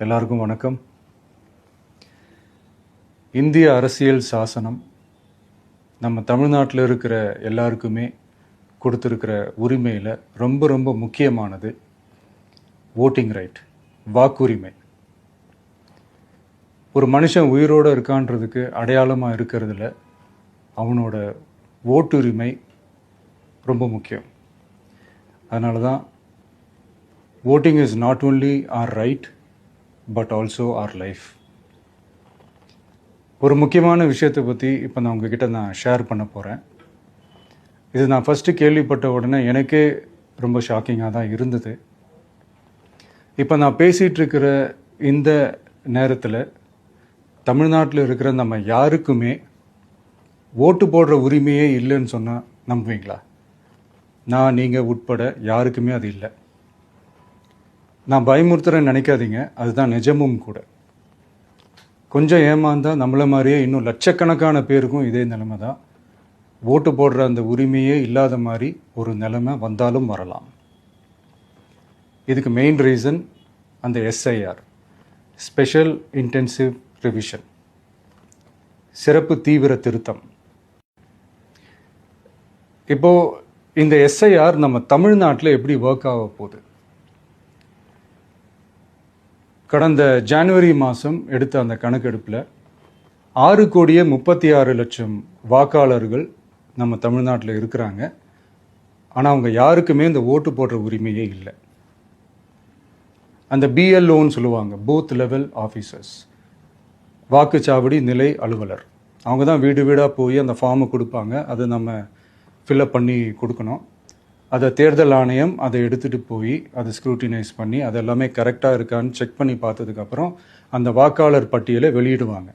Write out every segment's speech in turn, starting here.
எல்லாருக்கும் வணக்கம். இந்திய அரசியல் சாசனம் நம்ம தமிழ்நாட்டில் இருக்கிற எல்லாருக்குமே கொடுத்துருக்கிற உரிமையில் ரொம்ப ரொம்ப முக்கியமானது ஓட்டிங் ரைட், வாக்குரிமை. ஒரு மனுஷன் உயிரோடு இருக்கான்றதுக்கு அடையாளமாக இருக்கிறதுல அவனோட ஓட்டுரிமை ரொம்ப முக்கியம். அதனால தான் voting is not only our right but also our life. ஒரு முக்கியமான விஷயத்தை பற்றி இப்போ நான் உங்ககிட்ட ஷேர் பண்ண போகிறேன். இது நான் ஃபஸ்ட்டு கேள்விப்பட்ட உடனே எனக்கே ரொம்ப ஷாக்கிங்காக தான் இருந்தது. இப்போ நான் பேசிகிட்டு இருக்கிற இந்த நேரத்தில் தமிழ்நாட்டில் இருக்கிற நம்ம யாருக்குமே ஓட்டு போடுற உரிமையே இல்லைன்னு சொன்னால் நம்புவீங்களா? நீங்கள் உட்பட யாருக்குமே அது இல்லை. நான் பயமுறுத்துறேன்னு நினைக்காதீங்க, அதுதான் நிஜமும் கூட. கொஞ்சம் ஏமாந்தால் நம்மளை மாதிரியே இன்னும் லட்சக்கணக்கான பேருக்கும் இதே நிலைமை தான். ஓட்டு போடுற அந்த உரிமையே இல்லாத மாதிரி ஒரு நிலைமை வந்தாலும் வரலாம். இதுக்கு மெயின் ரீசன் அந்த எஸ்ஐஆர், ஸ்பெஷல் இன்டென்சிவ் ரிவிஷன், சிறப்பு தீவிர திருத்தம். இப்போது இந்த எஸ்ஐஆர் நம்ம தமிழ்நாட்டில் எப்படி ஒர்க் ஆக போகுது? கடந்த ஜனவரி மாதம் எடுத்த அந்த கணக்கெடுப்பில் 6,36,00,000 வாக்காளர்கள் நம்ம தமிழ்நாட்டில் இருக்கிறாங்க. ஆனால் அவங்க யாருக்குமே இந்த ஓட்டு போடுற உரிமையே இல்லை. அந்த பிஎல்ஓன்னு சொல்லுவாங்க, பூத் லெவல் ஆஃபீஸர்ஸ், வாக்குச்சாவடி நிலை அலுவலர். அவங்க தான் வீடு வீடாக போய் அந்த ஃபார்மை கொடுப்பாங்க. அதை நம்ம ஃபில்அப் பண்ணி கொடுக்கணும். அதை தேர்தல் ஆணையம் அதை எடுத்துகிட்டு போய் அதை ஸ்க்ரூட்டினைஸ் பண்ணி அது எல்லாமே கரெக்டாக இருக்கான்னு செக் பண்ணி பார்த்ததுக்கப்புறம் அந்த வாக்காளர் பட்டியலை வெளியிடுவாங்க.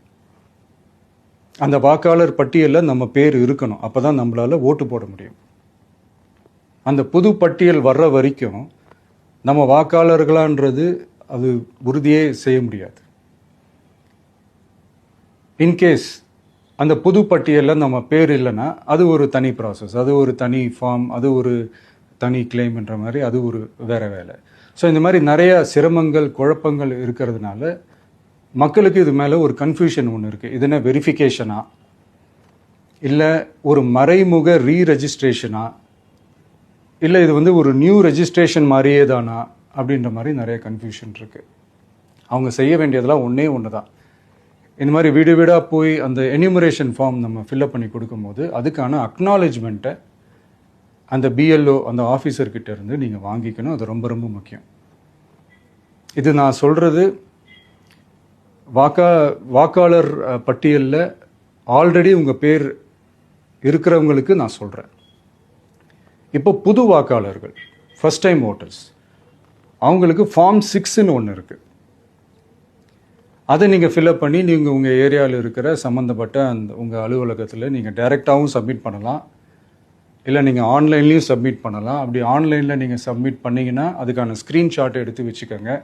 அந்த வாக்காளர் பட்டியலில் நம்ம பேர் இருக்கணும், அப்போ தான் நம்மளால் ஓட்டு போட முடியும். அந்த புது பட்டியல் வர்ற வரைக்கும் நம்ம வாக்காளர்களான்றது அது உறுதியே செய்ய முடியாது. இன்கேஸ் அந்த புது பட்டியலில் நம்ம பேர் இல்லைன்னா அது ஒரு தனி ப்ராசஸ், அது ஒரு தனி ஃபார்ம், அது ஒரு தனி கிளைம்ன்ற மாதிரி அது ஒரு வேறு வேலை. ஸோ இந்த மாதிரி நிறையா சிரமங்கள் குழப்பங்கள் இருக்கிறதுனால மக்களுக்கு இது மேலே ஒரு கன்ஃபியூஷன் ஒன்று இருக்குது. இது என்ன வெரிஃபிகேஷனா இல்லை ஒரு மறைமுக ரீரெஜிஸ்ட்ரேஷனா இல்லை இது ஒரு நியூ ரெஜிஸ்ட்ரேஷன் மாதிரியே தானா அப்படின்ற மாதிரி நிறைய கன்ஃபியூஷன் இருக்குது. அவங்க செய்ய வேண்டியதெல்லாம் ஒன்று தான். இந்த மாதிரி வீடு வீடாக போய் அந்த என்யூமரேஷன் ஃபார்ம் நம்ம ஃபில்அப் பண்ணி கொடுக்கும்போது அதுக்கான அக்னாலேஜ்மெண்ட்டை அந்த பிஎல்ஓ அந்த ஆஃபீஸர்கிட்ட இருந்து நீங்கள் வாங்கிக்கணும். அது ரொம்ப ரொம்ப முக்கியம். இது நான் சொல்கிறது வாக்காளர் பட்டியலில் ஆல்ரெடி உங்கள் பேர் இருக்கிறவங்களுக்கு நான் சொல்கிறேன். இப்போ புது வாக்காளர்கள், ஃபஸ்ட் டைம் ஓட்டர்ஸ், அவங்களுக்கு ஃபார்ம் 6ன்னு ஒன்று இருக்குது. அதை நீங்கள் ஃபில்அப் பண்ணி நீங்கள் உங்கள் ஏரியாவில் இருக்கிற சம்மந்தப்பட்ட அந்த உங்கள் அலுவலகத்தில் நீங்கள் டைரெக்டாகவும் சப்மிட் பண்ணலாம், இல்லை நீங்கள் ஆன்லைன்லேயும் சப்மிட் பண்ணலாம். அப்படி ஆன்லைனில் நீங்கள் சப்மிட் பண்ணிங்கன்னா அதுக்கான ஸ்க்ரீன்ஷாட்டை எடுத்து வச்சுக்கோங்க.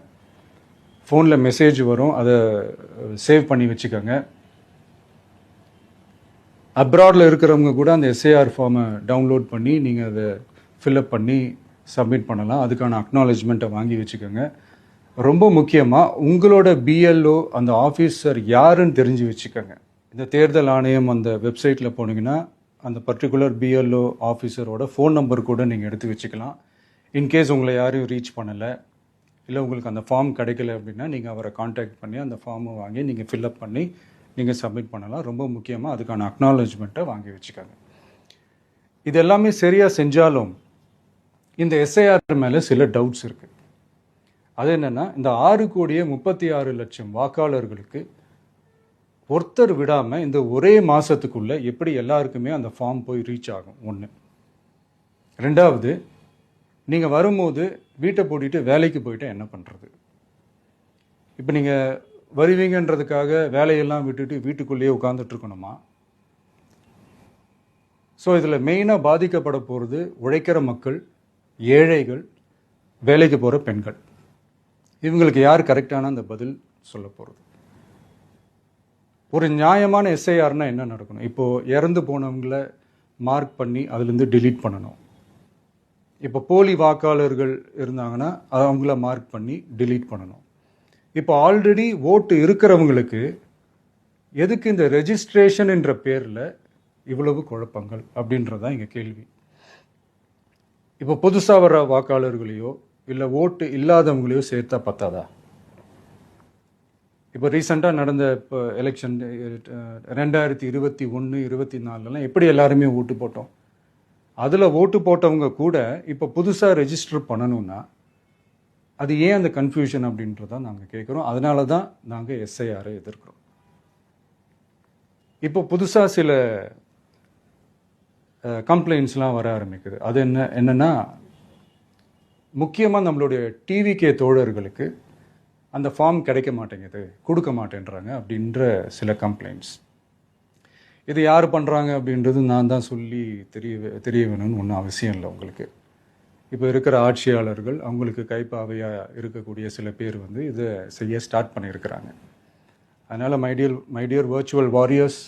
ஃபோனில் மெசேஜ் வரும், அதை சேவ் பண்ணி வச்சுக்கோங்க. அப்ராடில் இருக்கிறவங்க கூட அந்த எஸ்ஐஆர் ஃபார்மை டவுன்லோட் பண்ணி நீங்கள் அதை ஃபில்அப் பண்ணி சப்மிட் பண்ணலாம். அதுக்கான அக்னாலேஜ்மெண்ட்டை வாங்கி வச்சுக்கோங்க. ரொம்ப முக்கியமாக உங்களோட பிஎல்ஓ அந்த ஆஃபீஸர் யாருன்னு தெரிஞ்சு வச்சுக்கோங்க. இந்த தேர்தல் ஆணையம் அந்த வெப்சைட்டில் போனீங்கன்னா அந்த பர்டிகுலர் பிஎல்ஓ ஆஃபீஸரோட ஃபோன் நம்பர் கூட நீங்கள் எடுத்து வச்சுக்கலாம். இன்கேஸ் உங்களை யாரையும் ரீச் பண்ணலை இல்லை உங்களுக்கு அந்த ஃபார்ம் கிடைக்கல அப்படின்னா நீங்கள் அவரை காண்டாக்ட் பண்ணி அந்த ஃபார்மை வாங்கி நீங்கள் ஃபில்அப் பண்ணி நீங்கள் சப்மிட் பண்ணலாம். ரொம்ப முக்கியமாக அதுக்கான அக்னாலேஜ்மெண்ட்டை வாங்கி வச்சுக்கோங்க. இது எல்லாமே சரியாக செஞ்சாலும் இந்த எஸ்ஐஆர் மேலே சில டவுட்ஸ் இருக்குது. அது என்னென்னா, இந்த 6,36,00,000 வாக்காளர்களுக்கு ஒருத்தர் விடாமல் இந்த ஒரே மாதத்துக்குள்ளே எப்படி எல்லாருக்குமே அந்த ஃபார்ம் போய் ரீச் ஆகும்? ஒன்று. ரெண்டாவது, நீங்கள் வரும்போது வீட்டை பூட்டிட்டு வேலைக்கு போயிட்டு என்ன பண்ணுறது? இப்போ நீங்கள் வருவீங்கன்றதுக்காக வேலையெல்லாம் விட்டுட்டு வீட்டுக்குள்ளேயே உட்காந்துட்ருக்கணுமா? ஸோ இதில் மெயினாக பாதிக்கப்பட போகிறது உழைக்கிற மக்கள், ஏழைகள், வேலைக்கு போகிற பெண்கள். இவங்களுக்கு யார் கரெக்டான அந்த பதில் சொல்ல போகிறது? ஒரு நியாயமான எஸ்ஐஆர்னா என்ன நடக்கணும்? இப்போது இறந்து போனவங்கள மார்க் பண்ணி அதுலேருந்து டிலீட் பண்ணணும். இப்போ போலி வாக்காளர்கள் இருந்தாங்கன்னா அவங்கள மார்க் பண்ணி டிலீட் பண்ணணும். இப்போ ஆல்ரெடி ஓட்டு இருக்கிறவங்களுக்கு எதுக்கு இந்த ரெஜிஸ்ட்ரேஷன் என்ற பேரில் இவ்வளவு குழப்பங்கள் அப்படின்றது தான் எங்கள் கேள்வி. இப்போ புதுசாக வர வாக்காளர்களையோ இல்லை ஓட்டு இல்லாதவங்களையோ சேர்த்தா பத்தாதா? இப்போ ரீசெண்டாக நடந்த இப்போ எலெக்ஷன் 2021, 24 எப்படி எல்லாருமே ஓட்டு போட்டோம்? அதில் ஓட்டு போட்டவங்க கூட இப்போ புதுசாக ரெஜிஸ்டர் பண்ணணும்னா அது ஏன் அந்த கன்ஃபியூஷன் அப்படின்றத நாங்கள் கேட்குறோம். அதனால தான் நாங்கள் எஸ்ஐஆரை எதிர்க்கிறோம். இப்போ புதுசாக சில கம்ப்ளைண்ட்ஸ்லாம் வர ஆரம்பிக்குது. அது என்னன்னா முக்கியமாக நம்மளுடைய டிவிகே தோழர்களுக்கு அந்த ஃபார்ம் கிடைக்க மாட்டேங்குது, கொடுக்க மாட்டேன்றாங்க அப்படின்ற சில கம்ப்ளைண்ட்ஸ். இது யார் பண்ணுறாங்க அப்படின்றது நான் தான் சொல்லி தெரிய வேணும்னு ஒன்றும் அவசியம் இல்லை உங்களுக்கு. இப்போ இருக்கிற ஆட்சியாளர்கள் அவங்களுக்கு கைப்பாவையாக இருக்கக்கூடிய சில பேர் வந்து இதை செய்ய ஸ்டார்ட் பண்ணியிருக்கிறாங்க. அதனால் மைடியர் வர்ச்சுவல் வாரியர்ஸ்,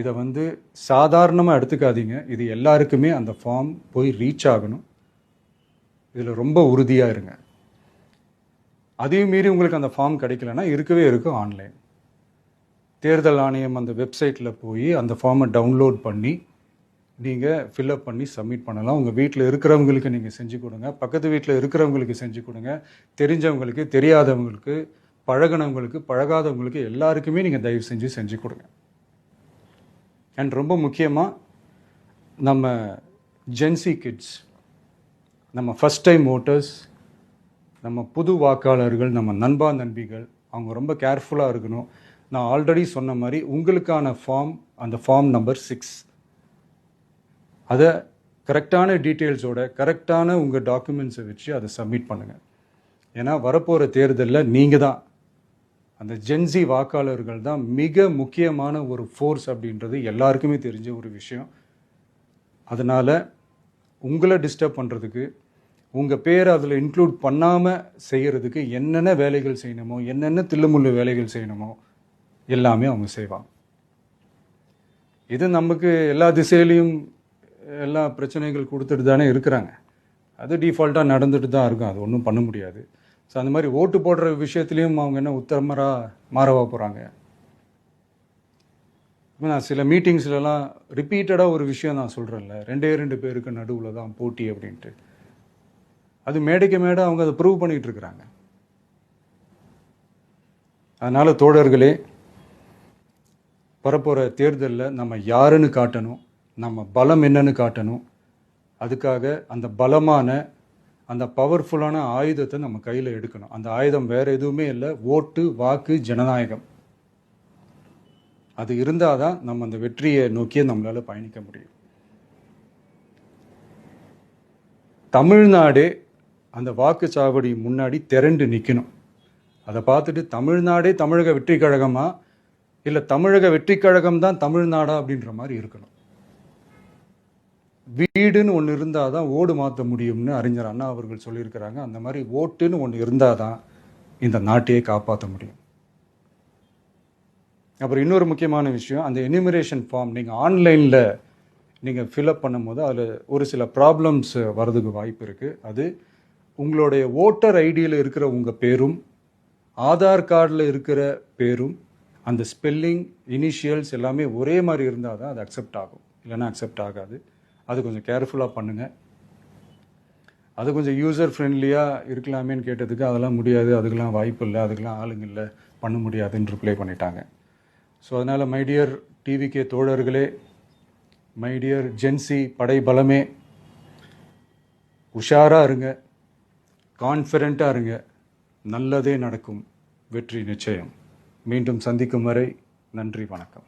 இதை வந்து சாதாரணமாக எடுத்துக்காதீங்க. இது எல்லாருக்குமே அந்த ஃபார்ம் போய் ரீச் ஆகணும். இதில் ரொம்ப உறுதியாக இருங்க. அதையும் மீறி உங்களுக்கு அந்த ஃபார்ம் கிடைக்கலன்னா இருக்கவே இருக்கும் ஆன்லைன். தேர்தல் ஆணையம் அந்த வெப்சைட்டில் போய் அந்த ஃபார்மை டவுன்லோட் பண்ணி நீங்கள் ஃபில்அப் பண்ணி சப்மிட் பண்ணலாம். உங்கள் வீட்டில் இருக்கிறவங்களுக்கு நீங்கள் செஞ்சு கொடுங்க, பக்கத்து வீட்டில் இருக்கிறவங்களுக்கு செஞ்சு கொடுங்க, தெரிஞ்சவங்களுக்கு, தெரியாதவங்களுக்கு, பழகினவங்களுக்கு, பழகாதவங்களுக்கு எல்லாருக்குமே நீங்கள் தயவு செஞ்சு கொடுங்க. அண்ட் ரொம்ப முக்கியமாக நம்ம ஜென்சி கிட்ஸ், நம்ம ஃபஸ்ட் டைம் ஓட்டர்ஸ், நம்ம புது வாக்காளர்கள், நம்ம நண்பா நண்பிகள், அவங்க ரொம்ப கேர்ஃபுல்லாக இருக்கணும். நான் ஆல்ரெடி சொன்ன மாதிரி உங்களுக்கான ஃபார்ம், அந்த ஃபார்ம் நம்பர் 6, அதை கரெக்டான டீட்டெயில்ஸோட கரெக்டான உங்கள் டாக்குமெண்ட்ஸை வச்சு அதை சப்மிட் பண்ணுங்கள். ஏன்னா வரப்போகிற தேர்தலில் நீங்கள் தான், அந்த ஜென்சி வாக்காளர்கள் தான் மிக முக்கியமான ஒரு ஃபோர்ஸ் அப்படின்றது எல்லாருக்குமே தெரிஞ்ச ஒரு விஷயம். அதனால் உங்களை டிஸ்டர்ப் பண்ணுறதுக்கு, உங்கள் பேரை அதில் இன்க்ளூட் பண்ணாமல் செய்கிறதுக்கு என்னென்ன வேலைகள் செய்யணுமோ, என்னென்ன தில்லுமுள்ளு வேலைகள் செய்யணுமோ எல்லாமே அவங்க செய்வாங்க. இது நமக்கு எல்லா திசையிலையும் எல்லா பிரச்சனைகள் கொடுத்துட்டு தானே இருக்கிறாங்க. அது டிஃபால்ட்டாக நடந்துட்டு தான் இருக்கும், அது ஒன்றும் பண்ண முடியாது. ஸோ அந்த மாதிரி ஓட்டு போடுற விஷயத்துலேயும் அவங்க என்ன உத்தமராக மாறவா போகிறாங்க? இப்போ நான் சில மீட்டிங்ஸ்லலாம் ரிப்பீட்டடாக ஒரு விஷயம் நான் சொல்கிறேன்ல, 2 பேருக்கு நடுவில் தான் போட்டி அப்படின்ட்டு. அது மேடைக்கு மேடை அவங்க அதை ப்ரூவ் பண்ணிகிட்டு இருக்கிறாங்க. அதனால் தோழர்களே, வரப்போகிற தேர்தலில் நம்ம யாருன்னு காட்டணும், நம்ம பலம் என்னன்னு காட்டணும். அதுக்காக அந்த பலமான, அந்த பவர்ஃபுல்லான ஆயுதத்தை நம்ம கையில் எடுக்கணும். அந்த ஆயுதம் வேறு எதுவுமே இல்லை, ஓட்டு, வாக்கு, ஜனநாயகம். அது இருந்தால் தான் நம்ம அந்த வெற்றியை நோக்கியே நம்மளால் பயணிக்க முடியும். தமிழ்நாடே அந்த வாக்குச்சாவடி முன்னாடி திரண்டு நிற்கணும். அதை பார்த்துட்டு தமிழ்நாடே தமிழக வெற்றி கழகமா, இல்லை தமிழக வெற்றி கழகம் தான் தமிழ்நாடா அப்படின்ற மாதிரி இருக்கணும். வீடுன்னு ஒன்று இருந்தால் தான் ஓடு மாற்ற முடியும்னு அறிஞர் அண்ணா அவர்கள் சொல்லியிருக்கிறாங்க. அந்த மாதிரி ஓட்டுன்னு ஒன்று இருந்தால் தான் இந்த நாட்டையே காப்பாற்ற முடியும். அப்புறம் இன்னொரு முக்கியமான விஷயம், அந்த எனிமரேஷன் ஃபார்ம் நீங்கள் ஆன்லைனில் நீங்கள் ஃபில்அப் பண்ணும்போது அதில் ஒரு சில ப்ராப்ளம்ஸ் வர்றதுக்கு வாய்ப்பு இருக்குது. அது உங்களுடைய ஓட்டர் ஐடியில் இருக்கிற உங்கள் பேரும், ஆதார் கார்டில் இருக்கிற பேரும், அந்த ஸ்பெல்லிங், இனிஷியல்ஸ் எல்லாமே ஒரே மாதிரி இருந்தால் தான் அது அக்செப்ட் ஆகும், இல்லைன்னா அக்செப்ட் ஆகாது. அது கொஞ்சம் கேர்ஃபுல்லாக பண்ணுங்கள். அது கொஞ்சம் யூசர் ஃப்ரெண்ட்லியாக இருக்கலாமேன்னு கேட்டதுக்கு அதெல்லாம் முடியாது, அதுக்கெல்லாம் வாய்ப்பு இல்லை, அதுக்கெல்லாம் ஆளுங்க இல்லை, பண்ண முடியாதுன்னு ரிப்ளை பண்ணிட்டாங்க. ஸோ அதனால் மைடியர் டிவிகே தோழர்களே, மைடியர் ஜென்சி படை பலமே, உஷாராக இருங்க, கான்ஃபிடென்ட்டாக இருங்க. நல்லதே நடக்கும், வெற்றி நிச்சயம். மீண்டும் சந்திக்கும் வரை நன்றி, வணக்கம்.